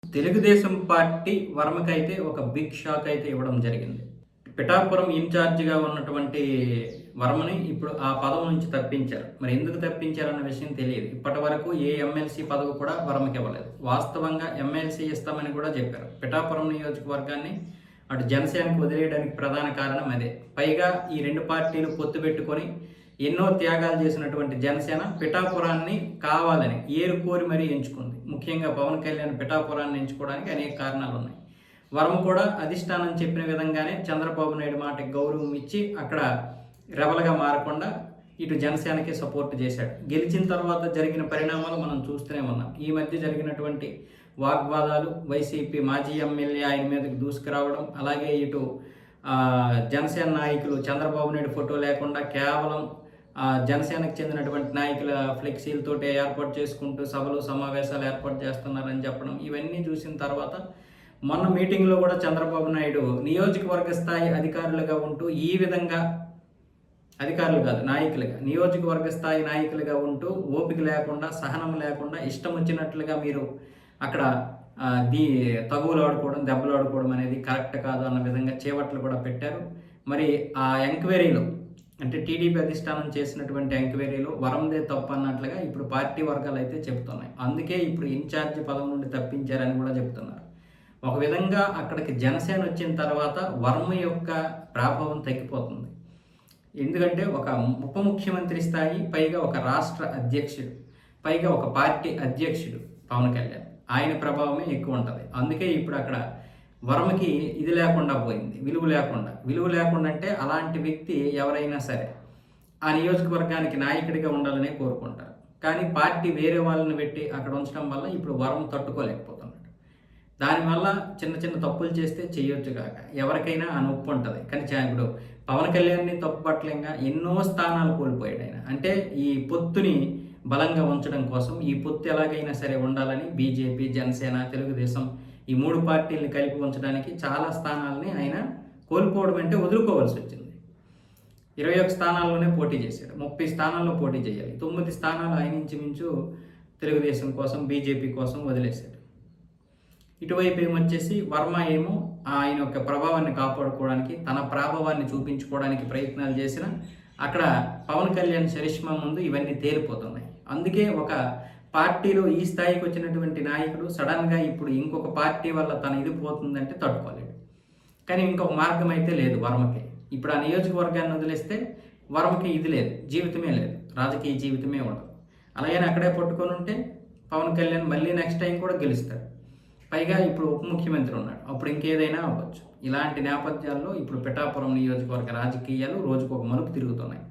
Telugu Desam party వర్మకైతే ఒక big shock అయితే ఇవ్వడం జరిగింది. పిఠాపురం ఇన్ఛార్జిగా ఉన్నటువంటి వర్మని ఇప్పుడు ఆ పదవి నుంచి తప్పించారు. మరి ఎందుకు తప్పించారన్న విషయం తెలియదు. ఇప్పటివరకు ఏ ఎమ్మెల్సీ పదవి కూడా వర్మకి ఇవ్వలేదు. వాస్తవంగా ఎమ్మెల్సీ ఇస్తామని కూడా చెప్పారు. పిఠాపురం నియోజకవర్గాన్ని అటు జనసేనకు వదిలేయడానికి ప్రధాన కారణం అదే. పైగా ఈ రెండు పార్టీలు పొత్తు పెట్టుకొని ఎన్నో త్యాగాలు చేసినటువంటి జనసేన పిఠాపురాన్ని కావాలని ఏరుకోరి మరీ ఎంచుకుంది. ముఖ్యంగా పవన్ కళ్యాణ్ పిఠాపురాన్ని ఎంచుకోవడానికి అనేక కారణాలు ఉన్నాయి. వర్మ కూడా అధిష్టానం చెప్పిన విధంగానే చంద్రబాబు నాయుడు మాటకి గౌరవం ఇచ్చి అక్కడ రెబల్గా మారకుండా ఇటు జనసేనకి సపోర్ట్ చేశాడు. గెలిచిన తర్వాత జరిగిన పరిణామాలు మనం చూస్తూనే ఉన్నాం. ఈ మధ్య జరిగినటువంటి వాగ్వాదాలు, వైసీపీ మాజీ ఎమ్మెల్యే ఆయన మీదకి దూసుకురావడం, అలాగే ఇటు జనసేన నాయకులు చంద్రబాబు నాయుడు ఫోటో లేకుండా కేవలం జనసేనకు చెందినటువంటి నాయకుల ఫ్లెక్సీలతోటే ఏర్పాటు చేసుకుంటూ సభలు సమావేశాలు ఏర్పాటు చేస్తున్నారని చెప్పడం, ఇవన్నీ చూసిన తర్వాత మొన్న మీటింగ్లో కూడా చంద్రబాబు నాయుడు నియోజకవర్గ స్థాయి అధికారులుగా ఉంటూ ఈ విధంగా, అధికారులు కాదు నాయకులుగా, నియోజకవర్గ స్థాయి నాయకులుగా ఉంటూ ఓపిక లేకుండా, సహనం లేకుండా ఇష్టం వచ్చినట్లుగా మీరు అక్కడ తగువులు ఆడుకోవడం, దెబ్బలు ఆడుకోవడం అనేది కరెక్ట్ కాదు అన్న విధంగా చేపట్లు కూడా పెట్టారు. మరి ఆ ఎంక్వైరీలో అంటే టీడీపీ అధిష్టానం చేసినటువంటి ఎంక్వైరీలో వరందే తప్పు అన్నట్లుగా ఇప్పుడు పార్టీ వర్గాలు అయితే చెబుతున్నాయి. అందుకే ఇప్పుడు ఇన్ఛార్జ్ పదవి నుండి తప్పించారని కూడా చెప్తున్నారు. ఒక విధంగా అక్కడికి జనసేన వచ్చిన తర్వాత వర్మ యొక్క ప్రభావం తగ్గిపోతుంది. ఎందుకంటే ఒక ఉప ముఖ్యమంత్రి స్థాయి, పైగా ఒక రాష్ట్ర అధ్యక్షుడు, పైగా ఒక పార్టీ అధ్యక్షుడు పవన్ కళ్యాణ్, ఆయన ప్రభావమే ఎక్కువ ఉంటుంది. అందుకే ఇప్పుడు అక్కడ వర్మకి ఇది లేకుండా పోయింది, విలువ లేకుండా అంటే అలాంటి వ్యక్తి ఎవరైనా సరే ఆ నియోజకవర్గానికి నాయకుడిగా ఉండాలనే కోరుకుంటారు. కానీ పార్టీ వేరే వాళ్ళని పెట్టి అక్కడ ఉంచడం వల్ల ఇప్పుడు వర్మ తట్టుకోలేకపోతున్నాడు. దానివల్ల చిన్న చిన్న తప్పులు చేస్తే చేయొచ్చు కాక ఎవరికైనా ఆ నొప్పి ఉంటుంది. కానీ ఇప్పుడు పవన్ కళ్యాణ్ని తప్పు పట్టలేంగా ఎన్నో స్థానాలు కోల్పోయాడు ఆయన. అంటే ఈ పొత్తుని బలంగా ఉంచడం కోసం, ఈ పొత్తు ఎలాగైనా సరే ఉండాలని బీజేపీ, జనసేన, తెలుగుదేశం ఈ మూడు పార్టీలను కలిపి ఉంచడానికి చాలా స్థానాలని ఆయన కోల్పోవడం అంటే వదులుకోవాల్సి వచ్చింది. 21 స్థానాల్లోనే పోటీ చేశాడు. 30 స్థానాల్లో పోటీ చేయాలి. 9 స్థానాలు ఆయన ఇంచుమించు తెలుగుదేశం కోసం, బీజేపీ కోసం వదిలేశాడు. ఇటువైపు ఏమొచ్చేసి వర్మ ఏమో ఆయన యొక్క ప్రభావాన్ని కాపాడుకోవడానికి, తన ప్రభావాన్ని చూపించుకోవడానికి ప్రయత్నాలు చేసిన అక్కడ పవన్ కళ్యాణ్ చరిష్మా ముందు ఇవన్నీ తేలిపోతున్నాయి. అందుకే ఒక పార్టీలో ఈ స్థాయికి వచ్చినటువంటి నాయకుడు సడన్గా ఇప్పుడు ఇంకొక పార్టీ వల్ల తన ఇది పోతుందంటే తట్టుకోలేడు. కానీ ఇంకొక మార్గం అయితే లేదు వర్మకి. ఇప్పుడు ఆ నియోజకవర్గాన్ని వదిలేస్తే వర్మకి ఇది లేదు, జీవితమే లేదు, రాజకీయ జీవితమే ఉండదు. అలాగని అక్కడే పట్టుకొని ఉంటే పవన్ కళ్యాణ్ మళ్ళీ నెక్స్ట్ టైం కూడా గెలుస్తాడు. పైగా ఇప్పుడు ఉప ముఖ్యమంత్రి ఉన్నాడు, అప్పుడు ఇంకేదైనా అవ్వచ్చు. ఇలాంటి నేపథ్యాల్లో ఇప్పుడు పిఠాపురం నియోజకవర్గ రాజకీయాలు రోజుకు ఒక మలుపు తిరుగుతున్నాయి.